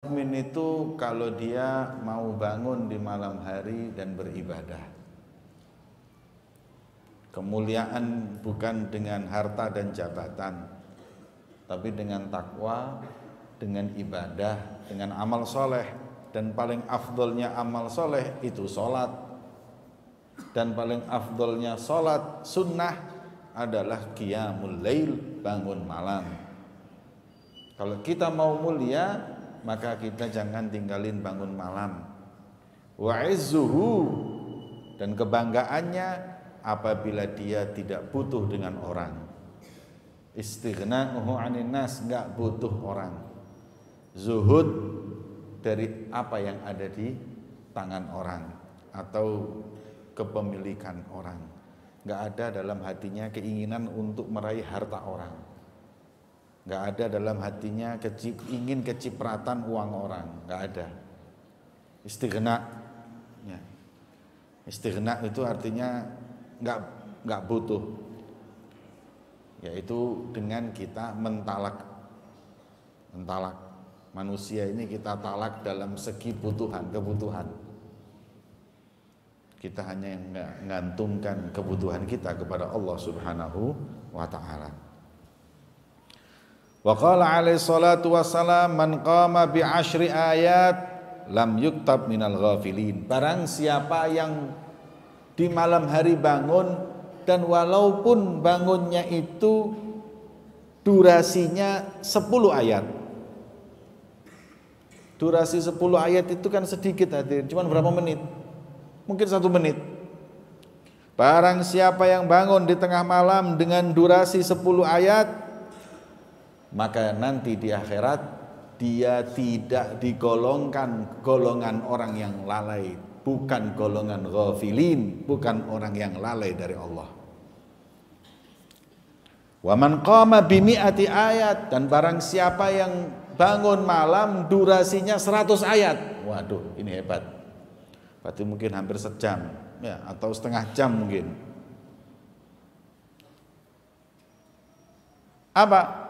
Mukmin itu kalau dia mau bangun di malam hari dan beribadah. Kemuliaan bukan dengan harta dan jabatan, tapi dengan takwa, dengan ibadah, dengan amal soleh. Dan paling afdolnya amal soleh itu sholat. Dan paling afdolnya sholat sunnah adalah qiyamul lail, bangun malam. Kalau kita mau mulia, maka kita jangan tinggalin bangun malam. Wa izzuhu, dan kebanggaannya apabila dia tidak butuh dengan orang. Istighna'uhu 'anil nas, enggak butuh orang. Zuhud dari apa yang ada di tangan orang atau kepemilikan orang. Enggak ada dalam hatinya keinginan untuk meraih harta orang. Nggak ada dalam hatinya ingin kecipratan uang orang, nggak ada. Istighna, ya. Istighna itu artinya nggak butuh, yaitu dengan kita mentalak manusia ini, kita talak dalam segi kebutuhan. Kita hanya yang menggantungkan kebutuhan kita kepada Allah Subhanahu wa Ta'ala. Wa qala alaihi salatu wassalam, man qama bi 10 ayat lam yuktab minal ghafilin. Barang siapa yang di malam hari bangun, dan walaupun bangunnya itu durasinya 10 ayat. Durasi 10 ayat itu kan sedikit hadirin, cuma berapa menit? Mungkin 1 menit. Barang siapa yang bangun di tengah malam dengan durasi 10 ayat, maka nanti di akhirat dia tidak digolongkan golongan orang yang lalai, bukan golongan ghafilin, bukan orang yang lalai dari Allah. Wa man qama bi mi'ati ayat, dan barang siapa yang bangun malam durasinya 100 ayat. Waduh, ini hebat. Berarti mungkin hampir sejam, ya, atau setengah jam mungkin. Apa?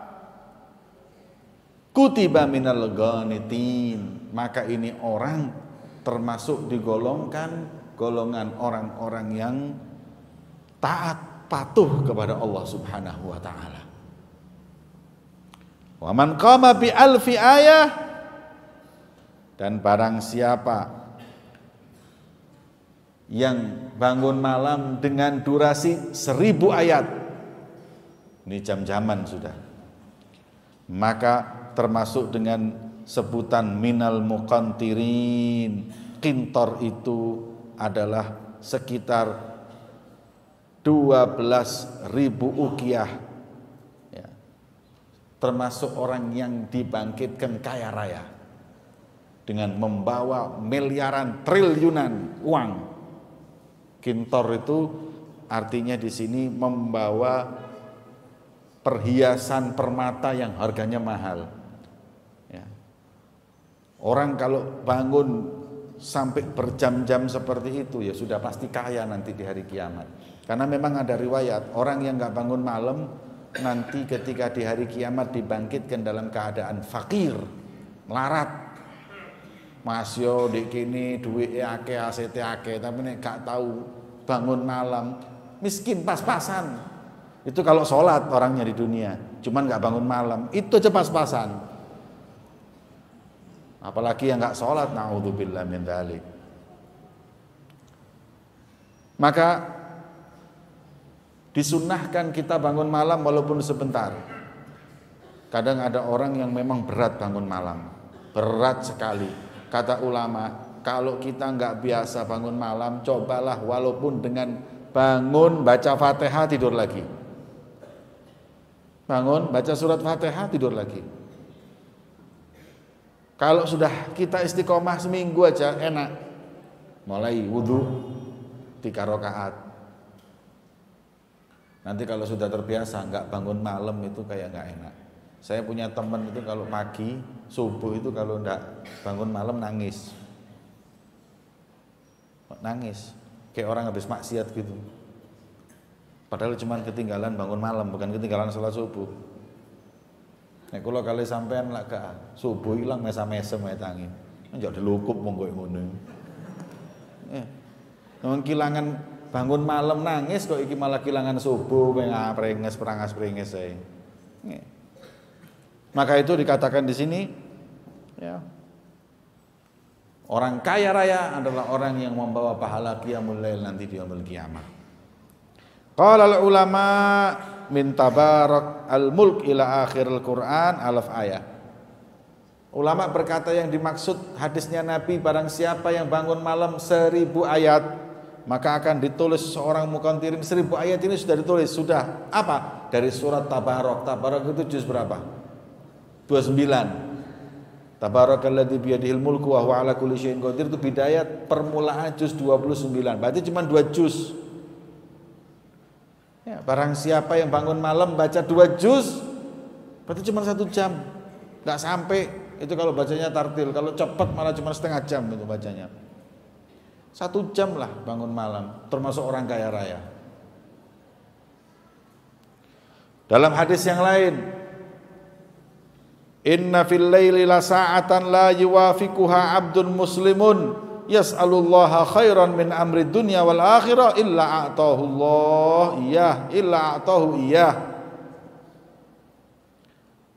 Kutiba minal ghanitin, maka ini orang termasuk digolongkan golongan orang-orang yang taat, patuh kepada Allah Subhanahu wa Ta'ala. Wa man qama bi alfi ayah, dan barang siapa yang bangun malam dengan durasi 1000 ayat, ini jam-jaman sudah, maka termasuk dengan sebutan minal muqantirin. Qintor itu adalah sekitar 12.000 uqiyah, ya. Termasuk orang yang dibangkitkan kaya raya dengan membawa miliaran triliunan uang. Qintor itu artinya di sini membawa perhiasan permata yang harganya mahal. Orang kalau bangun sampai berjam-jam seperti itu, ya sudah pasti kaya nanti di hari kiamat. Karena memang ada riwayat, orang yang nggak bangun malam nanti ketika di hari kiamat dibangkitkan dalam keadaan fakir, melarat. Masyo dek kini duit ake aset ake, tapi nek gak tahu bangun malam, miskin pas-pasan. Itu kalau sholat orangnya di dunia, cuman nggak bangun malam, itu aja pas-pasan. Apalagi yang nggak sholat, naudzubillah min dzalik. Maka disunnahkan kita bangun malam walaupun sebentar. Kadang ada orang yang memang berat bangun malam, berat sekali. Kata ulama, kalau kita nggak biasa bangun malam, cobalah walaupun dengan bangun baca Fatihah tidur lagi. Bangun baca surat Fatihah tidur lagi. Kalau sudah kita istiqomah seminggu aja enak. Mulai wudhu 3 rakaat. Nanti kalau sudah terbiasa nggak bangun malam itu kayak nggak enak. Saya punya teman itu kalau pagi subuh itu kalau nggak bangun malam nangis, kayak orang habis maksiat gitu. Padahal cuma ketinggalan bangun malam, bukan ketinggalan sholat subuh. Nek kula kali sampean lak gak subuh ilang mesa-mesem wae tangi. Njok dilukup monggo ngono. Wong kilangan bangun malam nangis kok iki malah kilangan subuh prenges perangas-prenges ae. Maka itu dikatakan di sini ya. Orang kaya raya adalah orang yang membawa pahala qiyamul lail nanti di yaumul qiyamah. Qala al ulama min tabarak al mulk ila akhiril Quran alaf ayat. Ulama berkata yang dimaksud hadisnya Nabi barang siapa yang bangun malam 1000 ayat maka akan ditulis seorang muqantirin 1000 ayat ini sudah ditulis sudah apa? Dari surat Tabarak. Tabarak itu juz berapa? 29. Tabarakalladzi biyadihil mulku wa huwa ala kulli syai'in qadir itu bidayat permulaan juz 29. Berarti cuma 2 juz. Ya, barang siapa yang bangun malam baca 2 juz berarti cuma 1 jam. Enggak sampai itu kalau bacanya tartil, kalau cepat malah cuma setengah jam itu bacanya. 1 jam lah bangun malam, termasuk orang kaya raya. Dalam hadis yang lain, inna fil laili la sa'atan la yuwafiquha 'abdun muslimun yas'alullaha khairan min amri dunya wal akhirah illa a'tahu Allah iyah.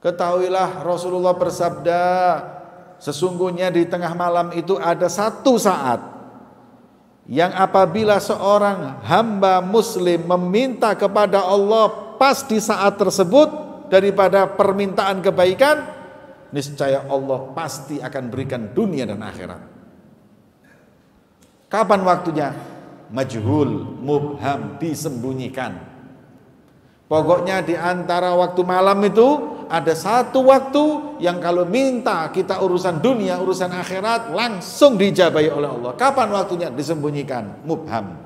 Ketahuilah Rasulullah bersabda, sesungguhnya di tengah malam itu ada 1 saat yang apabila seorang hamba muslim meminta kepada Allah pas di saat tersebut daripada permintaan kebaikan, niscaya Allah pasti akan berikan dunia dan akhirat. Kapan waktunya? Majhul, mubham, disembunyikan. Pokoknya di antara waktu malam itu ada 1 waktu yang kalau minta kita urusan dunia, urusan akhirat langsung dijabahi oleh Allah. Kapan waktunya? Disembunyikan, mubham.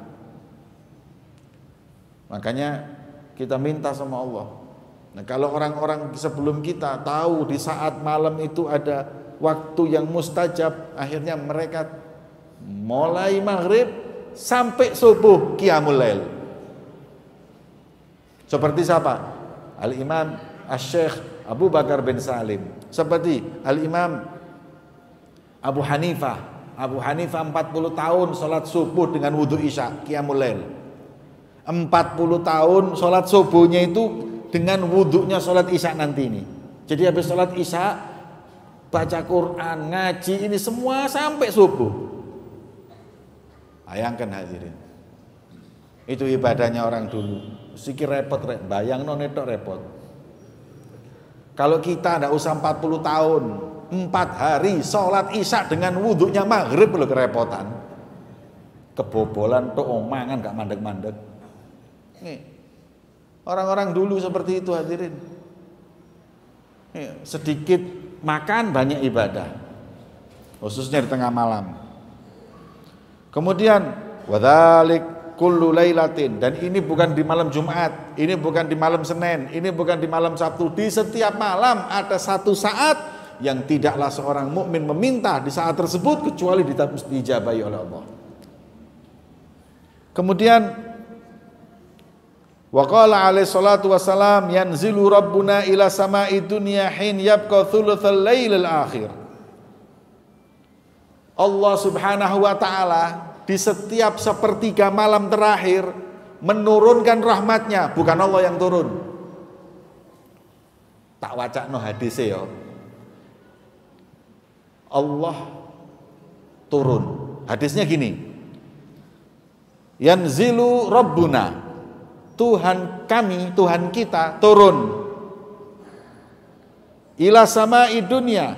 Makanya kita minta sama Allah. Nah, kalau orang-orang sebelum kita tahu di saat malam itu ada waktu yang mustajab, akhirnya mereka mulai maghrib sampai subuh qiyamul lail. Seperti siapa? Al-Imam Asy-Syaikh Abu Bakar bin Salim. Seperti Al-Imam Abu Hanifah. Abu Hanifah 40 tahun salat subuh dengan wudu isya qiyamul lail. 40 tahun salat subuhnya itu dengan wudhunya sholat isya nanti ini. Jadi habis sholat isya baca Quran, ngaji ini semua sampai subuh. Bayangkan hadirin, itu ibadahnya orang dulu. Sikir repot, bayang nonetok repot. Kalau kita tidak usah 40 tahun 4 hari sholat isya dengan wudhunya maghrib loh kerepotan. Kebobolan tuh omangan gak mandek-mandek. Nih orang-orang dulu seperti itu hadirin. Sedikit makan banyak ibadah, khususnya di tengah malam. Kemudian wadzalik kullu lailatin, dan ini bukan di malam Jumat, ini bukan di malam Senin, ini bukan di malam Sabtu. Di setiap malam ada 1 saat yang tidaklah seorang mukmin meminta di saat tersebut kecuali dijabahi oleh Allah. Kemudian wa qala alaihi salatu wassalam yanzilu rabbuna ila sama'i dunya hin yabqa thulutsal lailil akhir. Allah Subhanahu wa taala di setiap sepertiga malam terakhir menurunkan rahmatnya, bukan Allah yang turun. Tak wacakno hadise ya. Allah turun. Hadisnya gini. Yanzilu rabbuna, Tuhan kami, Tuhan kita turun ila sama'i dunya,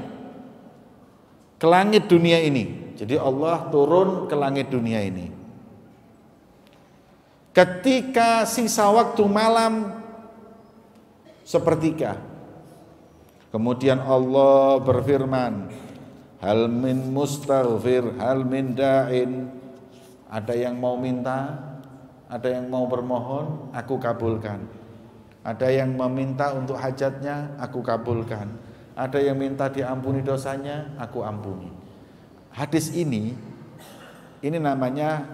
ke langit dunia ini. Jadi Allah turun ke langit dunia ini ketika sisa waktu malam sepertiga. Kemudian Allah berfirman, hal min mustaghfir, hal min da'in. Ada yang mau minta, ada yang mau bermohon, aku kabulkan. Ada yang meminta untuk hajatnya, aku kabulkan. Ada yang minta diampuni dosanya, aku ampuni. Hadis ini namanya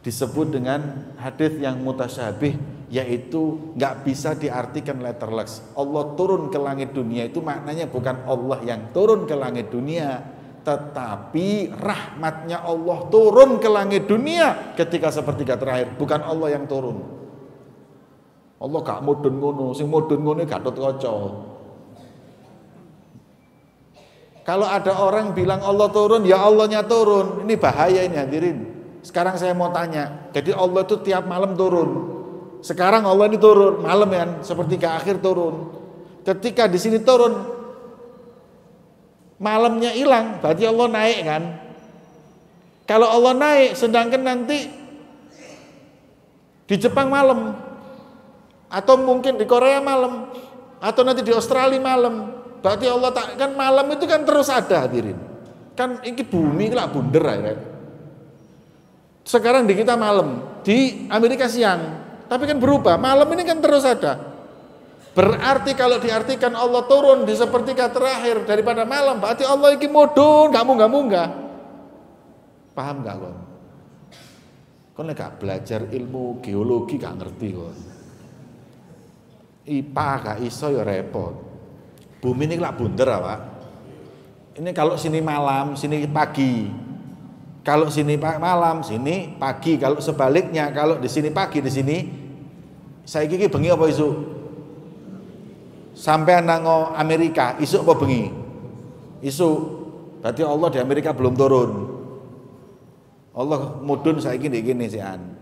disebut dengan hadis yang mutasyabih yaitu nggak bisa diartikan letterless. Allah turun ke langit dunia itu maknanya bukan Allah yang turun ke langit dunia, tetapi rahmatnya Allah turun ke langit dunia ketika sepertiga terakhir, bukan Allah yang turun. Allah gak mudun ngono, sing mudun ngono Gatot Kaca. Kalau ada orang bilang Allah turun, ya Allahnya turun. Ini bahaya ini hadirin. Sekarang saya mau tanya, jadi Allah itu tiap malam turun. Sekarang Allah ini turun malam kan, sepertiga akhir turun. Ketika di sini turun, malamnya hilang, berarti Allah naik kan? Kalau Allah naik, sedangkan nanti di Jepang malam, atau mungkin di Korea malam, atau nanti di Australia malam, berarti Allah tak kan malam itu kan terus ada hadirin. Kan ini bumi lah bunder ya. Sekarang di kita malam, di Amerika siang. Tapi kan berubah, malam ini kan terus ada. Berarti kalau diartikan Allah turun di sepertiga terakhir daripada malam, berarti Allah ini mudun, gak munggah-munggah. Paham gak kon? Kon gak belajar ilmu geologi gak ngerti kon. IPA gak iso ya repot. Bumi ini lah bunder Pak. Ini kalau sini malam, sini pagi. Kalau sini malam, sini pagi. Kalau sebaliknya, kalau di sini pagi, di sini saya gigi bengi apa isu? Sampai nango Amerika, isu apa bengi? Isu. Berarti Allah di Amerika belum turun. Allah mudun saya gini sih an.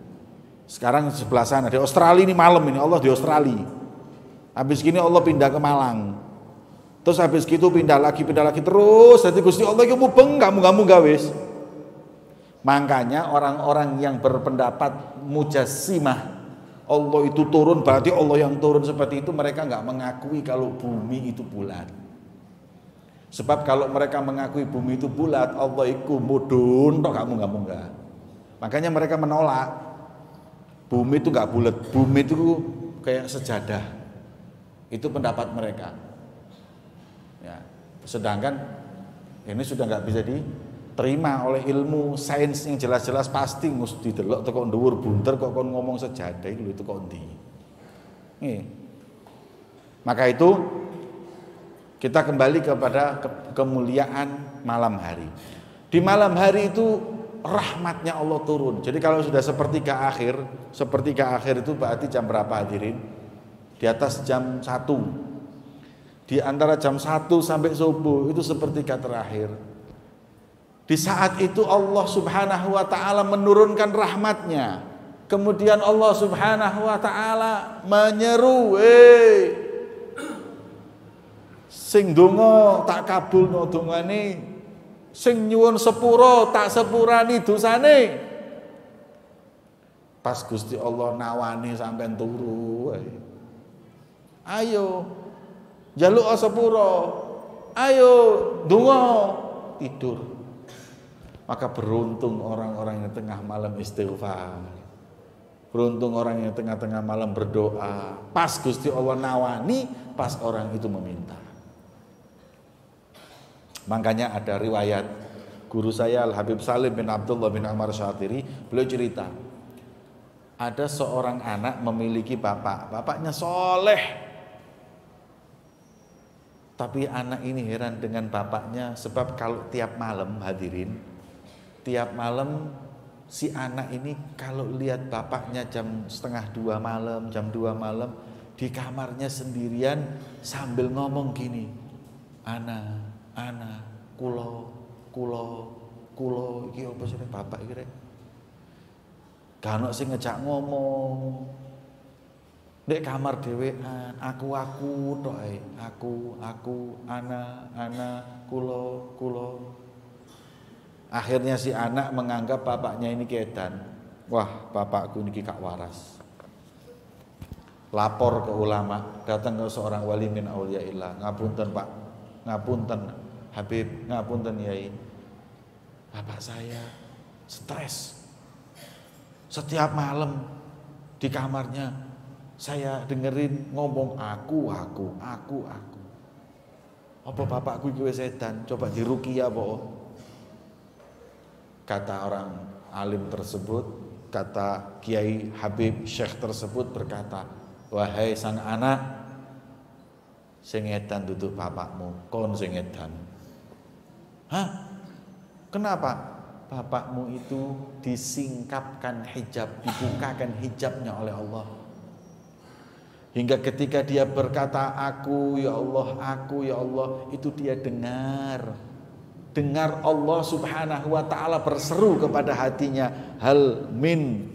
Sekarang sebelah sana di Australia ini malam ini Allah di Australia. Habis gini Allah pindah ke Malang. Terus habis gitu pindah lagi terus. Jadi Gusti Allah kamu mubeng kamu gawis. Makanya orang-orang yang berpendapat mujassimah Allah itu turun berarti Allah yang turun seperti itu, mereka nggak mengakui kalau bumi itu bulat. Sebab kalau mereka mengakui bumi itu bulat, Allah itu mudun tok kamu nggak. Makanya mereka menolak bumi itu nggak bulat, bumi itu kayak sejadah. Itu pendapat mereka. Ya, sedangkan ini sudah nggak bisa diterima oleh ilmu sains yang jelas-jelas pasti mesti delok teko dhuwur bunter kok kon ngomong sejadah itu kok ndi. Maka itu kita kembali kepada kemuliaan malam hari. Di malam hari itu rahmatnya Allah turun. Jadi kalau sudah sepertiga akhir itu berarti jam berapa hadirin? Di atas jam 1. Di antara jam 1 sampai subuh itu sepertiga terakhir. Di saat itu Allah Subhanahu wa taala menurunkan rahmatnya. Kemudian Allah Subhanahu wa taala menyeru, sing donga tak kabulno dongane, sing nyuwun sepura tak sepurani dosane. Pas Gusti Allah nawani sampean turu, ayo njaluk sepura, ayo donga, tidur. Maka beruntung orang-orang yang tengah malam istighfar, beruntung orang yang tengah-tengah malam berdoa. Pas Gusti Allah nawani, pas orang itu meminta. Makanya ada riwayat guru saya Al-Habib Salim bin Abdullah bin Umar Syatiri, beliau cerita ada seorang anak memiliki bapaknya soleh, tapi anak ini heran dengan bapaknya. Sebab kalau tiap malam hadirin, tiap malam si anak ini kalau lihat bapaknya jam 1:30 malam, jam 2 malam di kamarnya sendirian sambil ngomong gini, ana kulo iki apa sih bapak iki rek? Gak ono sing ngejak ngomong. Nek kamar dhewean, aku tok ae. Aku ana kulo. Akhirnya si anak menganggap bapaknya ini keedan. Wah, bapakku ini gak waras. Lapor ke ulama, datang ke seorang wali min auliyaillah. Ngapunten Pak, ngapunten Habib, ngapunten Yai. Bapak saya stres. Setiap malam di kamarnya saya dengerin ngomong aku. Apa bapakku iki wis sedan? Coba diruqyah apa? Kata orang alim tersebut, kata Kiai Habib Syekh tersebut berkata, wahai sang anak, sing edan duduk bapakmu, kon sing edan. Hah? Kenapa? Bapakmu itu disingkapkan hijab, dibukakan hijabnya oleh Allah. Hingga ketika dia berkata, aku ya Allah, itu dia dengar Allah subhanahu wa ta'ala berseru kepada hatinya, hal min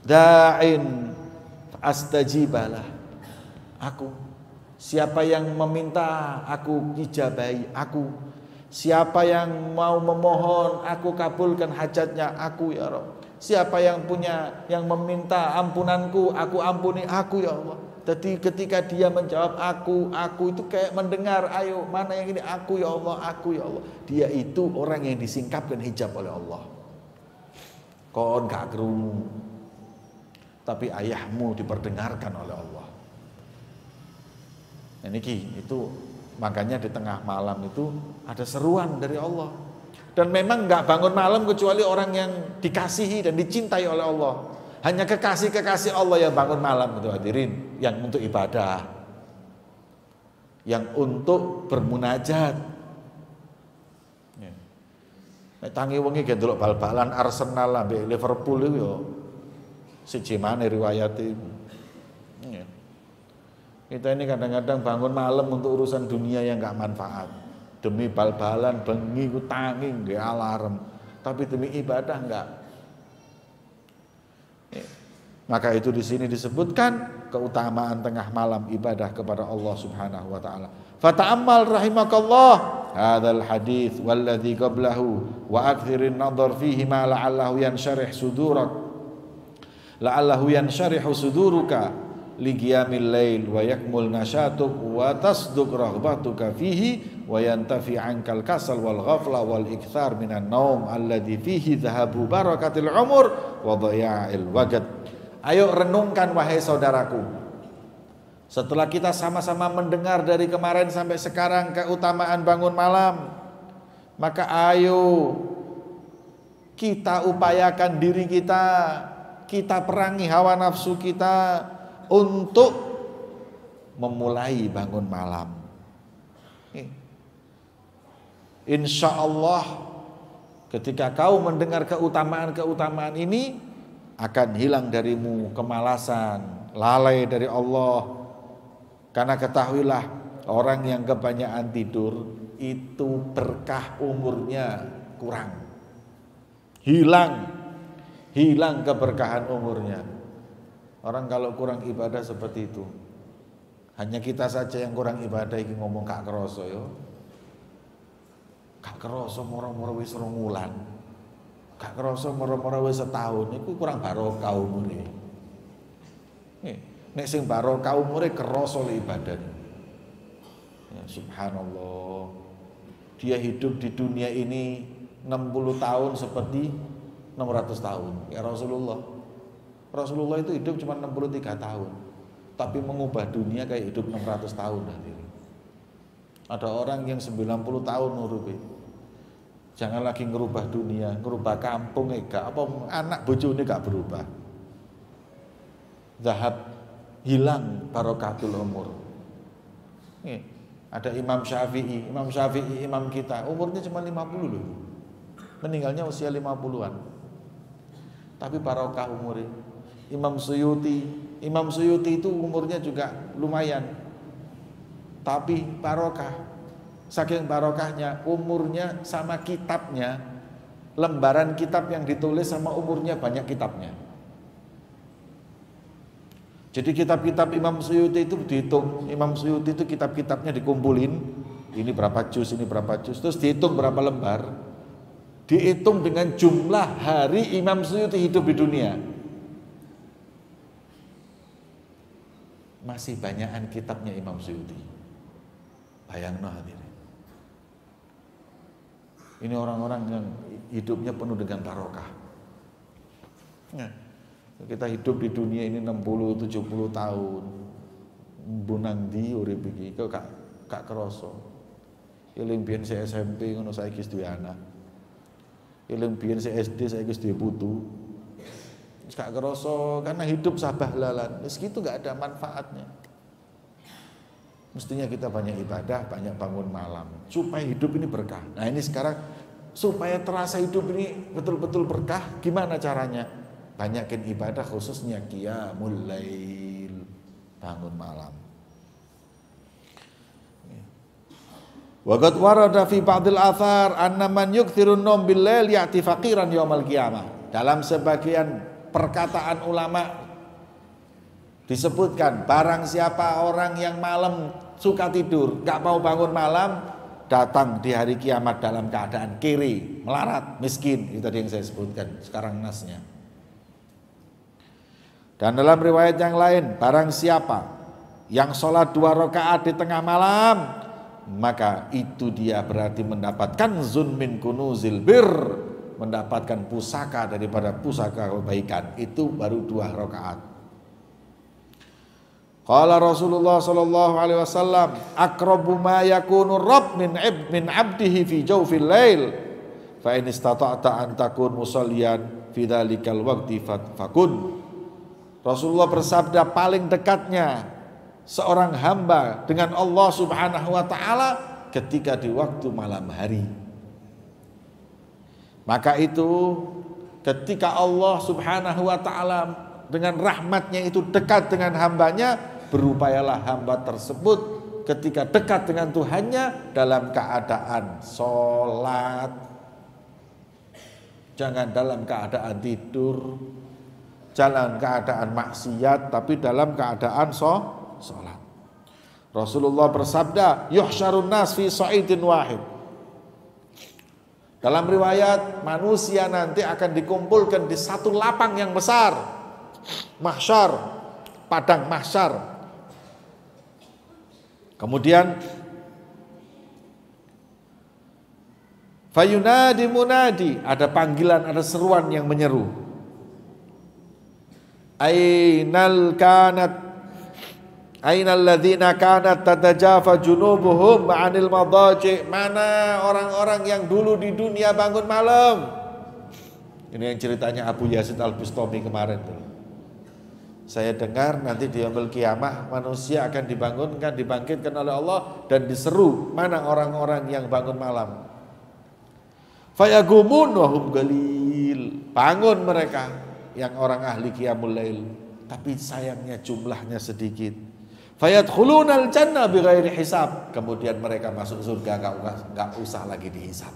da'in astajibalah. Aku, siapa yang meminta, aku ijabahi. Aku, siapa yang mau memohon, aku kabulkan hajatnya. Aku ya Rabb. Siapa yang meminta ampunanku, aku ampuni. Aku ya Allah. Jadi ketika dia menjawab aku itu kayak mendengar, ayo mana yang ini, aku ya Allah, aku ya Allah. Dia itu orang yang disingkapkan hijab oleh Allah. Kon gak kerungu, tapi ayahmu diperdengarkan oleh Allah. Nah, itu makanya di tengah malam itu ada seruan dari Allah. Dan memang gak bangun malam kecuali orang yang dikasihi dan dicintai oleh Allah. Hanya kekasih-kekasih Allah yang bangun malam itu hadirin, yang untuk ibadah, yang untuk bermunajat. Nek tangi wengi ge ndelok bal-balan Arsenal ambek Liverpool itu yo siji maneh riwayate. Kita ini kadang-kadang bangun malam untuk urusan dunia yang enggak manfaat. Demi bal-balan bengi ku tangi nggih alarm, tapi demi ibadah enggak. Maka itu di sini disebutkan keutamaan tengah malam ibadah kepada Allah Subhanahu wa taala. Fata'ammal rahimakallah hadzal hadits walladzi qablahu wa aktsirin nadhar fihi ma la'allahu yansyarih suduruka li qiyamil lail wa yakmul nasyatuk wa tasduq raghbatuka fihi wa yantafi ankal kasal wal ghafla wal iktsar minan naum alladzi fihi dhahabu barakatil umur wa dhaya'il waqt. Ayo renungkan wahai saudaraku. Setelah kita sama-sama mendengar dari kemarin sampai sekarang keutamaan bangun malam, maka ayo kita upayakan diri kita perangi hawa nafsu kita untuk memulai bangun malam. Insya Allah ketika kau mendengar keutamaan-keutamaan ini, akan hilang darimu kemalasan, lalai dari Allah. Karena ketahuilah, orang yang kebanyakan tidur itu berkah umurnya kurang. Hilang keberkahan umurnya. Orang kalau kurang ibadah seperti itu. Hanya kita saja yang kurang ibadah iki ngomong gak kerasa yo. Gak kerasa moro-moro wis 2 wulan. Gak kerasa moro-moro wis setahun, iku kurang barokah umure. Nek sing barokah umure kerasa le ibadahnya. Ya subhanallah. Dia hidup di dunia ini 60 tahun seperti 600 tahun. Ya Rasulullah itu hidup cuma 63 tahun. Tapi mengubah dunia kayak hidup 600 tahun hadirin. Ada orang yang 90 tahun ngurupi. Jangan lagi ngerubah dunia, ngerubah kampung gak, apa anak bojone gak berubah. Zahab, hilang barokatul umur. Ada Imam Syafi'i imam kita, umurnya cuma 50 loh. Meninggalnya usia 50-an. Tapi barokah umurnya. Imam Suyuti itu umurnya juga lumayan. Tapi barokah. Saking barokahnya, umurnya sama kitabnya, lembaran kitab yang ditulis sama umurnya banyak kitabnya. Jadi kitab-kitab Imam Suyuti itu dihitung. Imam Suyuti itu kitab-kitabnya dikumpulin. Ini berapa juz, ini berapa juz. Terus dihitung berapa lembar. Dihitung dengan jumlah hari Imam Suyuti hidup di dunia. Masih banyakan kitabnya Imam Suyuti. Bayangno hadirin. Ini orang-orang yang hidupnya penuh dengan barokah. Kita hidup di dunia ini 60-70 tahun. Bunang di urip iki kok gak kerasa. Eling biyen saya SMP ngono saiki wis duwe anak. Eling biyen saya SD saiki wis duwe putu. gak kerasa karena hidup sabah-lalan. Meski itu gak ada manfaatnya. Mestinya kita banyak ibadah, banyak bangun malam supaya hidup ini berkah. Nah, ini sekarang supaya terasa hidup ini betul-betul berkah, gimana caranya? Banyakin ibadah, khususnya qiyamul lail, bangun malam. Wa qad warada fi ba'dil athar anna man yukthirun naum bil lail ya'ti faqiran yaumal qiyamah. Dalam sebagian perkataan ulama disebutkan barang siapa orang yang malam suka tidur, gak mau bangun malam, datang di hari kiamat dalam keadaan kiri, melarat, miskin. Itu tadi yang saya sebutkan, sekarang nasnya. Dan dalam riwayat yang lain, barang siapa yang sholat 2 rakaat di tengah malam, maka itu dia berarti mendapatkan zun min kunuzil bir, mendapatkan pusaka daripada pusaka kebaikan. Itu baru 2 rakaat. Qala Rasulullah sallallahu alaihi wasallam, aqrabu ma yakunu rabb min abdihi fi jawfil lail, fa in istata'ta an takun musalliyan fi dzalikal waqti fakun. Rasulullah bersabda, paling dekatnya seorang hamba dengan Allah Subhanahu wa taala ketika di waktu malam hari. Maka itu ketika Allah Subhanahu wa taala dengan rahmatnya itu dekat dengan hambanya, berupayalah hamba tersebut ketika dekat dengan Tuhannya dalam keadaan sholat, jangan dalam keadaan tidur, jangan keadaan maksiat, tapi dalam keadaan sholat. Rasulullah bersabda, yuhsyarun nas fi sa'idin wahid. Dalam riwayat, manusia nanti akan dikumpulkan di satu lapang yang besar, mahsyar, padang mahsyar. Kemudian fayunadi munadi, ada panggilan, ada seruan yang menyeru. Ainal ladzina kanat tatajafa junubuhum 'anil madaji'. Mana orang-orang yang dulu di dunia bangun malam? Ini yang ceritanya Abu Yazid Al-Bustami kemarin tuh. Saya dengar nanti di yaumul qiyamah manusia akan dibangunkan, dibangkitkan oleh Allah dan diseru, mana orang-orang yang bangun malam? Fayagumun wa hum galil. Bangun mereka yang orang ahli qiyamul lail, tapi sayangnya jumlahnya sedikit. Fayadkhulunal jannah bighairi hisab. Kemudian mereka masuk surga, enggak usah lagi dihisab.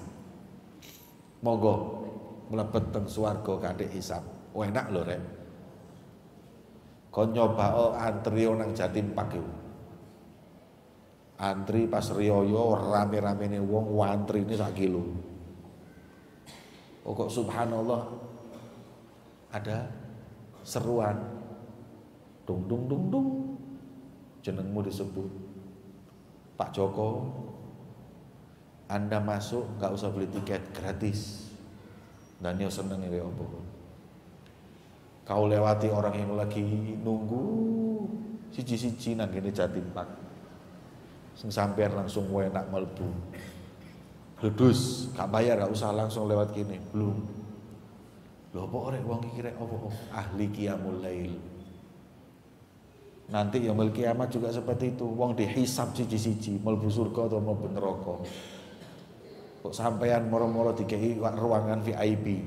Monggo mlebet teng swarga kadek hisab. Enak lho rek. Kon nyoba antri nang Jatim Park iku. Antri pas riyo rame-ramene wong antri ini sak kilo. Kok subhanallah ada seruan dung dung dung dung, jenengmu disebut, Pak Joko, Anda masuk nggak usah beli tiket, gratis. Dan yo seneng iki opo. Kau lewati orang yang lagi nunggu siji-siji nang kene Jatim Park, sing sampean langsung enak mlebu. Gludus, gak bayar, gak usah langsung lewat kene, belum. Lho apa rek wong iki rek apa ahli qiyamul lail. Nanti yaumul kiamat juga seperti itu, wong dihisab siji-siji mlebu surga atau mlebu neraka. Kok sampean moro-moro dikei ruangan VIP.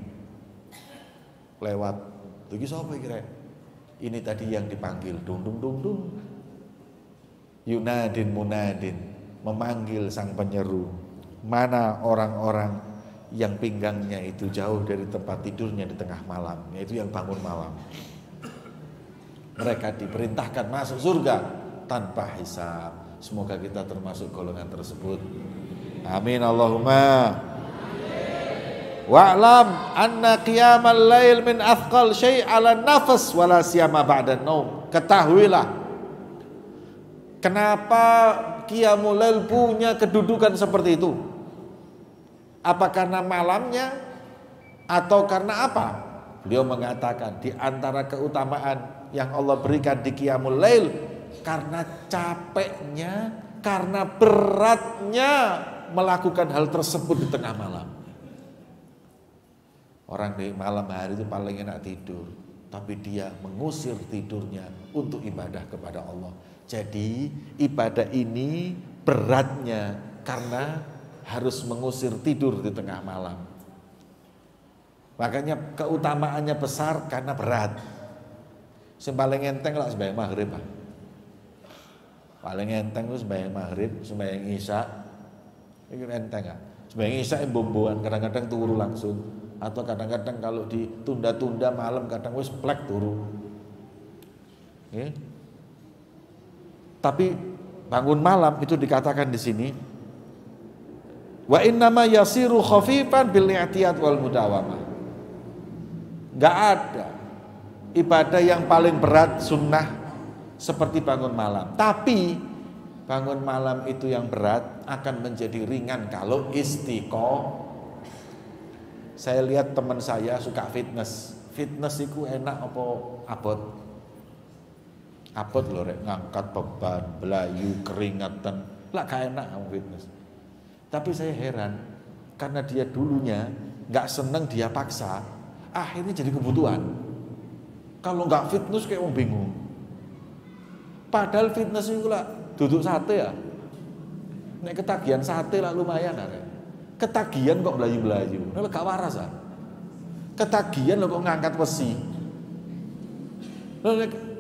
Lewat. Iki sapa iki rek? Ini tadi yang dipanggil dung dung dung dung. Yunadin munadin, memanggil sang penyeru. Mana orang-orang yang pinggangnya itu jauh dari tempat tidurnya di tengah malam, yaitu yang bangun malam. Mereka diperintahkan masuk surga tanpa hisab. Semoga kita termasuk golongan tersebut. Amin Allahumma. Wa'lam anna qiyamal lail min athqal syai' 'ala nafas wala siyama ba'da naum. Ketahuilah kenapa qiyamul lail punya kedudukan seperti itu. Apa karena malamnya atau karena apa? Beliau mengatakan di antara keutamaan yang Allah berikan di qiyamul lail, karena capeknya, karena beratnya melakukan hal tersebut di tengah malam. Orang di malam hari itu paling enak tidur. tapi dia mengusir tidurnya untuk ibadah kepada Allah. Jadi ibadah ini beratnya karena harus mengusir tidur di tengah malam. Makanya keutamaannya besar karena berat. Yang paling enteng lah sembahyang maghrib. Paling enteng itu sembahyang maghrib, sembahyang isya. Itu enteng kan? Sembahyang isya bomboan, kadang-kadang turu langsung. Atau kadang-kadang kalau ditunda-tunda malam kadang wis plek turu. Okay. Tapi bangun malam itu dikatakan di sini wa innama yasiru khafifan bil i'tiyad wal mudawamah. Enggak ada ibadah yang paling berat sunnah seperti bangun malam. Tapi bangun malam itu yang berat akan menjadi ringan kalau istiqomah. Saya lihat teman saya suka fitness. Fitness itu enak apa abot? Abot loh rek, ngangkat beban, belayu, keringatan. Lah gak enak kamu fitness. Tapi saya heran karena dia dulunya gak seneng, dia paksa, akhirnya jadi kebutuhan. Kalau gak fitness kayak orang bingung. Padahal fitness itu lah duduk sate ya. Nek ketagihan sate lah lumayan rek. Ketagihan kok belayu-belayu, nah gak waras ah. Ketagihan kok ngangkat besi.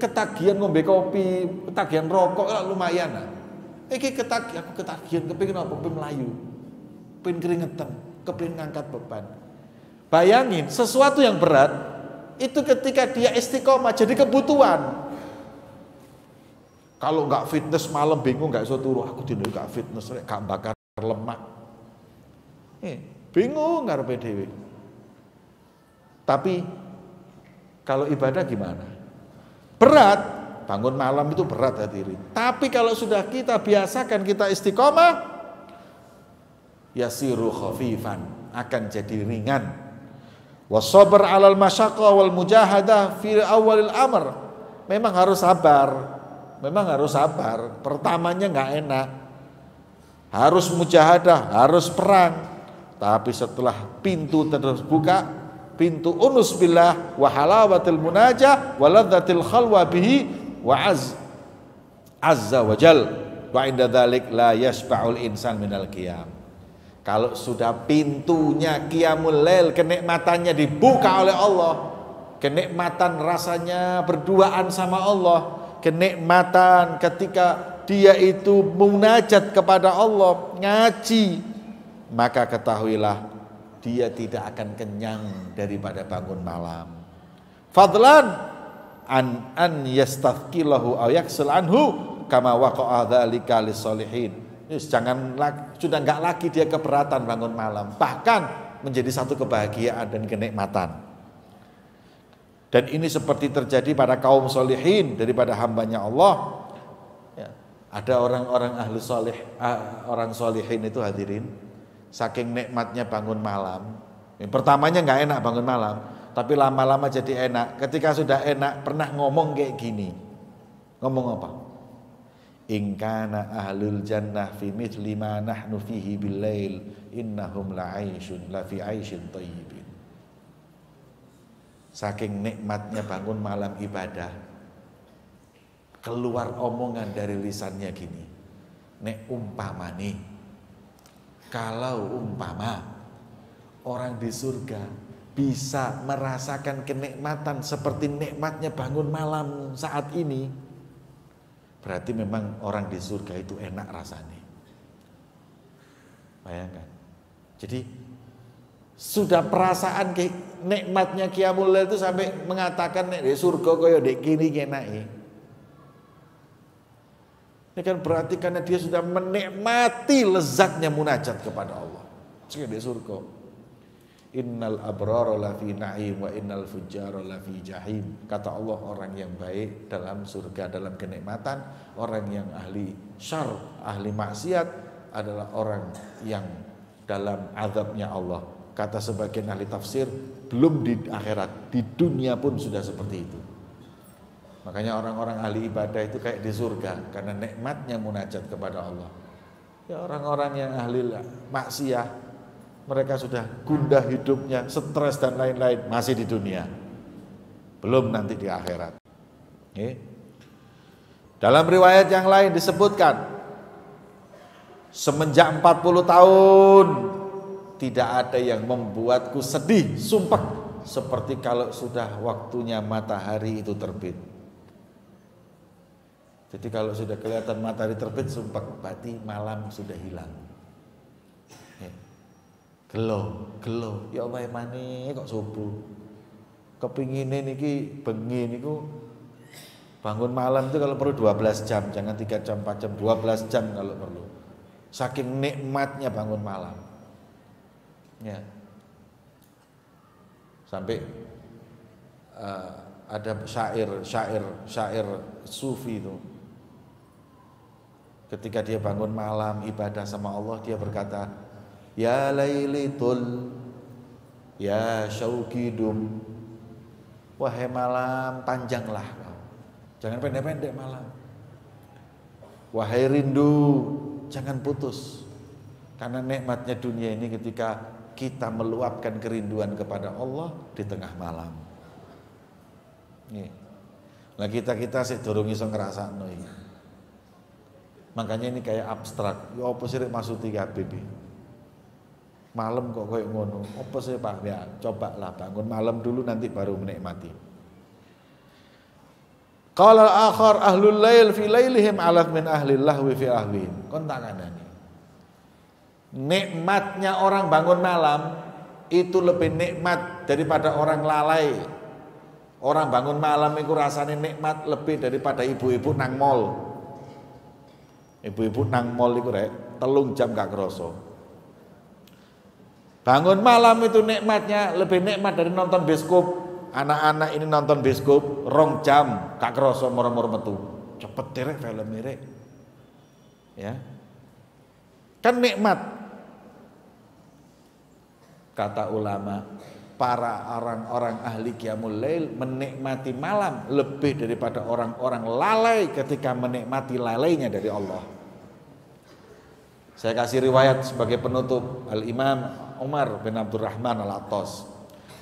Ketagihan ngombe kopi, ketagihan rokok lah lumayan ah. Iki ketagihan kepengin apa? Kepengin melayu, kepengin keringetan, kepengin ngangkat beban. Bayangin sesuatu yang berat itu ketika dia istiqomah jadi kebutuhan. Kalau nggak fitness malam bingung nggak iso turu, aku dino nggak fitness, gak bakar lemak. Bingung ngarepe dhewe. Tapi kalau ibadah gimana? Berat, bangun malam itu berat hadirin. Tapi kalau sudah kita biasakan, kita istiqomah, yasiru khafifan, akan jadi ringan. Wasabr 'alal masyaqqa wal mujahadah fi awalil amr. Memang harus sabar. Pertamanya nggak enak. Harus mujahadah, harus perang. Tapi setelah pintu terbuka, pintu unus billah wa halawatil munajah wa ladzatil khalwa bihi wa azza wa jal wa inda dzalik la yashba'ul insan minal qiyam. Kalau sudah pintunya qiyamul lail, kenikmatannya dibuka oleh Allah, kenikmatan rasanya berduaan sama Allah, kenikmatan ketika dia itu munajat kepada Allah, ngaji, maka ketahuilah dia tidak akan kenyang daripada bangun malam. Fadlan an yastathqilahu aw yaksul anhu kama waqa'a dzalika lis-sholihin. Sudah enggak lagi dia keberatan bangun malam, bahkan menjadi satu kebahagiaan dan kenikmatan. Dan ini seperti terjadi pada kaum solihin daripada hambanya Allah. Ya, ada orang-orang ahli solih, orang solihin itu hadirin. Saking nikmatnya bangun malam. Yang pertamanya nggak enak bangun malam, tapi lama-lama jadi enak. Ketika sudah enak, pernah ngomong kayak gini. Ngomong apa? In kana ahlul jannah fi mithli ma nahnu fihi bil lail innahum la fi 'aisyin thayyibin. Saking nikmatnya bangun malam ibadah, keluar omongan dari lisannya gini. Nek umpamane, kalau umpama orang di surga bisa merasakan kenikmatan seperti nikmatnya bangun malam saat ini, berarti memang orang di surga itu enak rasanya. Bayangkan. Jadi sudah perasaan nikmatnya qiyamul lail itu sampai mengatakan nek di surga koyo dek kini kenake. Ini kan berarti karena dia sudah menikmati lezatnya munajat kepada Allah. Seperti di surga. Innal abrara lafi na'im wa innal fujjara lafi jahim. Kata Allah, orang yang baik dalam surga, dalam kenikmatan. Orang yang ahli syar, ahli maksiat adalah orang yang dalam azabnya Allah. Kata sebagian ahli tafsir, belum di akhirat, di dunia pun sudah seperti itu. Makanya orang-orang ahli ibadah itu kayak di surga karena nikmatnya munajat kepada Allah. Ya orang-orang yang ahli maksiat, mereka sudah gundah hidupnya, stres dan lain-lain, masih di dunia. belum nanti di akhirat. Dalam riwayat yang lain disebutkan semenjak 40 tahun tidak ada yang membuatku sedih, sumpah, seperti kalau sudah waktunya matahari itu terbit. Jadi kalau sudah kelihatan matahari terbit, sumpah, berarti malam sudah hilang. Gelo, ya Allah mani kok subuh. Kepingine niki bengi niku bangun malam itu kalau perlu 12 jam, jangan 3 jam, 4 jam, 12 jam kalau perlu. Saking nikmatnya bangun malam. Ya. Sampai ada syair sufi itu. Ketika dia bangun malam ibadah sama Allah, dia berkata, ya lailitul, ya syaukidum, wahai malam panjanglah kau, jangan pendek-pendek malam. Wahai rindu, jangan putus. Karena nikmatnya dunia ini ketika kita meluapkan kerinduan kepada Allah di tengah malam. Nah kita sih durung iso ngrasakno iki. Makanya ini kayak abstrak. Ya apa sih maksudnya kabeh iki? Malam kok kayak ngono. Apa sih Pak? Ya, cobalah bangun malam dulu nanti baru menikmati. Qala al-akhar ahlul lail fi lailihim alaf min ahlil lahwi fi ahwin. Kon tak kandhani. Nikmatnya orang bangun malam itu lebih nikmat daripada orang lalai. Orang bangun malam itu rasanya nikmat lebih daripada ibu-ibu nang mall. Ibu-ibu nang mall itu rek 3 jam gak kerasa. Bangun malam itu nikmatnya lebih nikmat dari nonton bioskop. Anak-anak ini nonton bioskop 2 jam gak kerasa moro-moro metu. Cepet derek film mirek. Ya. Kan nikmat. Kata ulama, para orang-orang ahli qiyamul lail menikmati malam lebih daripada orang-orang lalai ketika menikmati lalainya dari Allah. Saya kasih riwayat sebagai penutup. Al-Imam Umar bin Abdurrahman Al-Attas.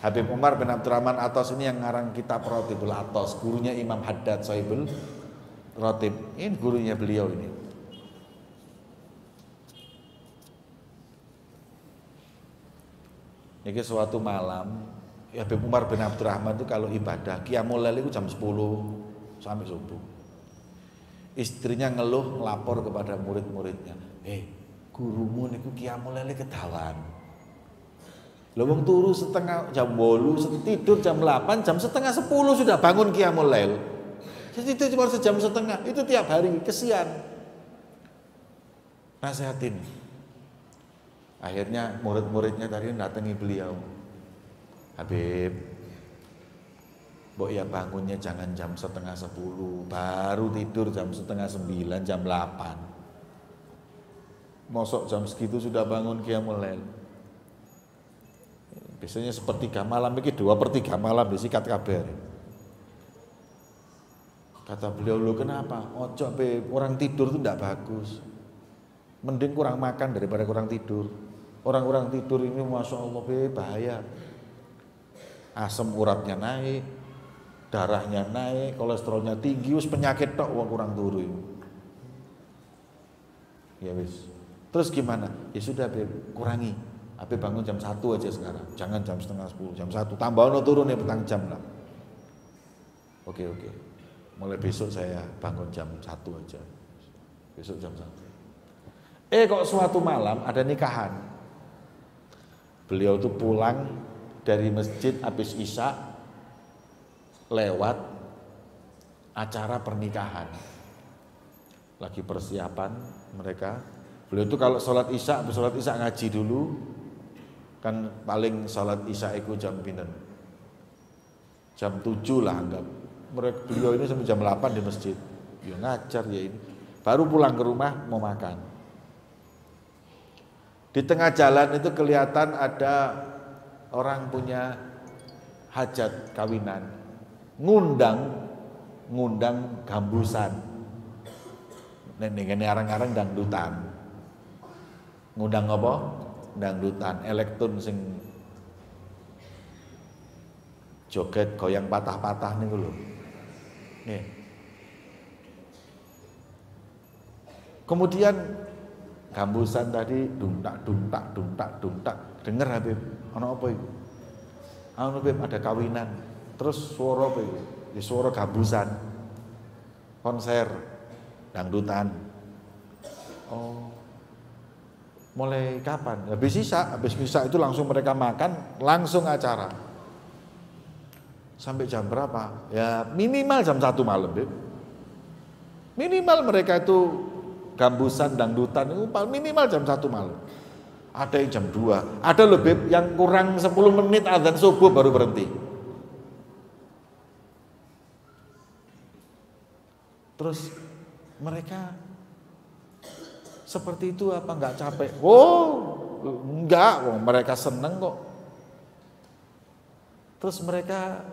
Habib Umar bin Abdurrahman Al-Attas ini yang ngarang kitab Ratibul Attas, gurunya Imam Haddad Sohibul Ratib. Ini gurunya beliau ini. Ini suatu malam Habib Umar bin Abdurrahman itu kalau ibadah qiyamul lail itu jam 10 sampai subuh. Istrinya ngeluh ngelapor kepada murid-muridnya, gurumu niku qiyamul lail kedawan. Lha wong turu setengah jam 8, tidur jam 8, jam setengah 10 sudah bangun qiyamul lail. Jadi itu cuma sejam setengah, itu tiap hari, kesian. Nasihatin. Akhirnya murid-muridnya tadi datangi beliau. Habib, mbok ya bangunnya jangan jam setengah 10, baru tidur jam setengah 9, jam 8. Mosok jam segitu sudah bangun qiyamul lail. Biasanya sepertiga malam, ini 2/3 malam disikat kabar. Kata beliau, lo kenapa? Ojo be, orang tidur itu tidak bagus. Mending kurang makan daripada kurang tidur. Orang-orang tidur ini masya Allah be, bahaya. Asam uratnya naik, darahnya naik, kolesterolnya tinggi, us penyakit tok wong kurang turu ini. Ya wis. Terus gimana? Ya sudah be, kurangi. Ape bangun jam 1 aja sekarang. Jangan jam setengah 10, jam 1. Tambah ono turun ya petang jam lah. Oke. Mulai besok saya bangun jam 1 aja. Besok jam 1. Kok suatu malam ada nikahan. Beliau tuh pulang dari masjid habis isya lewat acara pernikahan. Lagi persiapan mereka. Beliau tuh kalau sholat isya ngaji dulu. Kan paling sholat isya itu jam pinten? Jam 7 lah anggap. Beliau ini sampai jam 8 di masjid. Ya ngajar ya ini. Baru pulang ke rumah mau makan. Di tengah jalan itu kelihatan ada orang punya hajat kawinan. Ngundang gambusan. Ini arang-arang dangdutan. Ngundang apa? Dangdutan elektron sing joget goyang patah-patah niku lho. Nih. Kemudian gambusan tadi dungtak. Dengar Habib, ana apa iku? Anu Habib ada kawinan. Terus suara apa iku? Di suara gambusan. Konser dangdutan. Oh. Mulai kapan? Habis Isya itu langsung mereka makan, langsung acara. Sampai jam berapa? Ya minimal jam 1 malam, Beb. Minimal mereka itu gambusan, dangdutan itu minimal jam 1 malam. Ada yang jam 2, ada loh Beb yang kurang 10 menit azan subuh baru berhenti. Terus mereka seperti itu apa enggak capek? Oh, enggak, mereka seneng kok. Terus mereka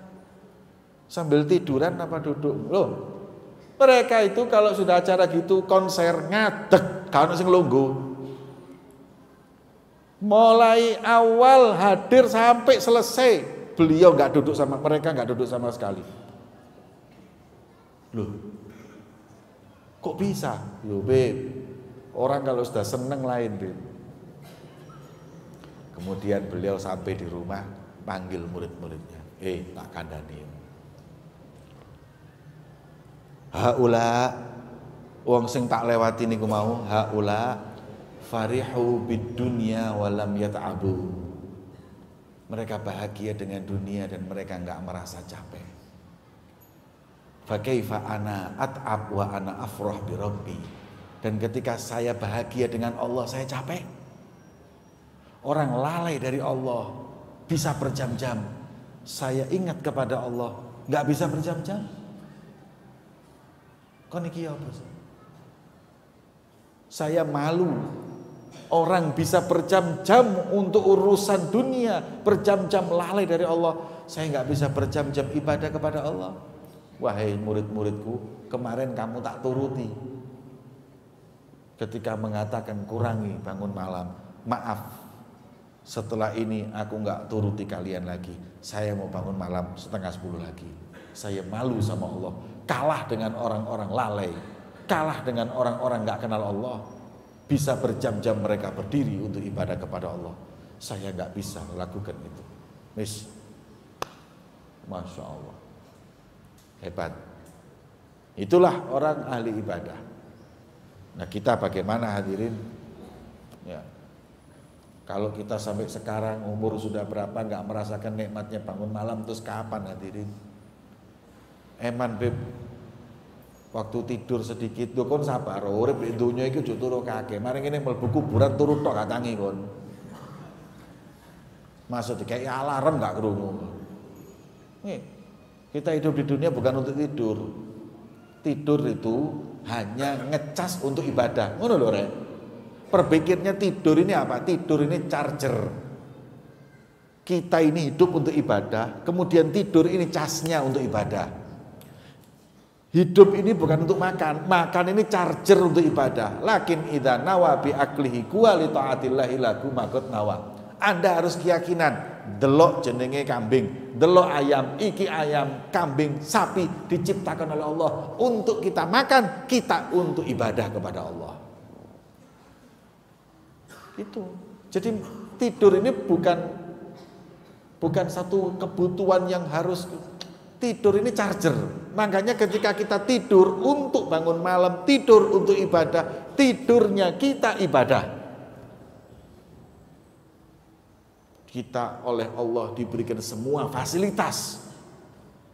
sambil tiduran apa duduk? Loh, mereka itu kalau sudah acara gitu konser ngadeg, kan sing lungguh. Mulai awal hadir sampai selesai, beliau enggak duduk sama mereka, enggak duduk sama sekali. Loh, kok bisa? Yo, Beb. Orang kalau sudah seneng lain, Beb. Kemudian beliau sampai di rumah, panggil murid-muridnya. Tak kandhani. Haula wong sing tak lewati niku mau, haula farihu bid dunya wa lam yat'abu. Mereka bahagia dengan dunia dan mereka enggak merasa capek. Fa kaifa ana at'ab wa ana afrah bi rabbi. Dan ketika saya bahagia dengan Allah, saya capek. Orang lalai dari Allah bisa berjam-jam. Saya ingat kepada Allah, nggak bisa berjam-jam. Koniki apa sih? Saya malu. Orang bisa berjam-jam untuk urusan dunia, berjam-jam lalai dari Allah. Saya nggak bisa berjam-jam ibadah kepada Allah. Wahai murid-muridku, kemarin kamu tak turuti. Ketika mengatakan kurangi bangun malam, maaf, setelah ini aku nggak turuti kalian lagi. Saya mau bangun malam 9:30 lagi. Saya malu sama Allah, kalah dengan orang-orang lalai, kalah dengan orang-orang nggak kenal Allah. Bisa berjam-jam mereka berdiri untuk ibadah kepada Allah. Saya nggak bisa melakukan itu. Masya Allah, hebat. Itulah orang ahli ibadah. Nah kita bagaimana hadirin? Ya, kalau kita sampai sekarang umur sudah berapa nggak merasakan nikmatnya bangun malam, terus kapan hadirin? Eman Beb, waktu tidur sedikit, tuh kon sabar, urip di dunia itu jauh turu kakek. Mari ini mlebu kuburan turu tok katangi kon. Maksudnya kayak alarm nggak kerungu. Nih, kita hidup di dunia bukan untuk tidur. Tidur itu hanya ngecas untuk ibadah. Ngono lho Rek. Perpikirnya tidur ini apa? Tidur ini charger. Kita ini hidup untuk ibadah, kemudian tidur ini casnya untuk ibadah. Hidup ini bukan untuk makan, makan ini charger untuk ibadah. Lakin idza nawa bi aklihi kuwa li taatillahi lagu makut nawa. Anda harus keyakinan, delok jenenge kambing, delok ayam, iki ayam, kambing, sapi diciptakan oleh Allah untuk kita makan, kita untuk ibadah kepada Allah. Itu. Jadi tidur ini bukan satu kebutuhan yang harus, tidur ini charger. Makanya ketika kita tidur untuk bangun malam, tidur untuk ibadah, tidurnya kita ibadah. Kita oleh Allah diberikan semua fasilitas.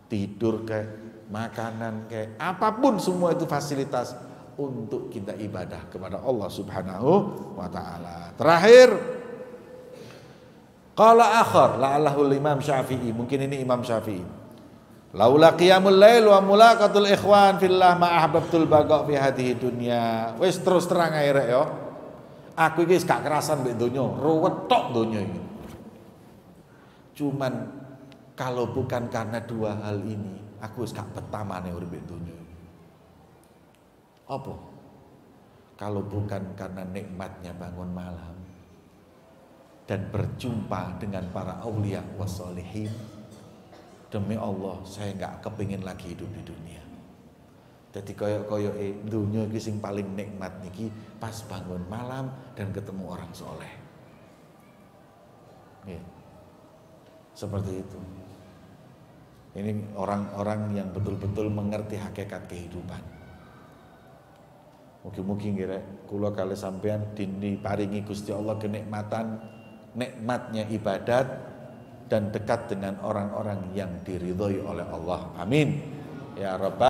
Tidur kayak, makanan kayak, apapun semua itu fasilitas untuk kita ibadah kepada Allah Subhanahu wa taala. Terakhir, qala akhar la'allahu Imam Syafi'i, mungkin ini Imam Syafi'i. Laula qiyamul lail wa mulaqatul ikhwan fillah ma ahbabtul baqa fi hadhihi dunya. Wis terus terang ae rek yo. Aku iki gak kerasan mbek donya, ruwet tok donya iki. Cuman kalau bukan karena dua hal ini, aku wis gak betah maneh urip mbek donya. Apa? Kalau bukan karena nikmatnya bangun malam dan berjumpa dengan para aulia wassalihin, Demi Allah, saya nggak kepingin lagi hidup di dunia. Jadi koyok dunia iki sing paling nikmat niki pas bangun malam dan ketemu orang soleh. Seperti itu. Ini orang-orang yang betul-betul mengerti hakikat kehidupan. Mugi-mugi ngira kula kali sampean diparingi Gusti Allah kenikmatan nikmatnya ibadat dan dekat dengan orang-orang yang diridhoi oleh Allah. Amin. Ya Rabbal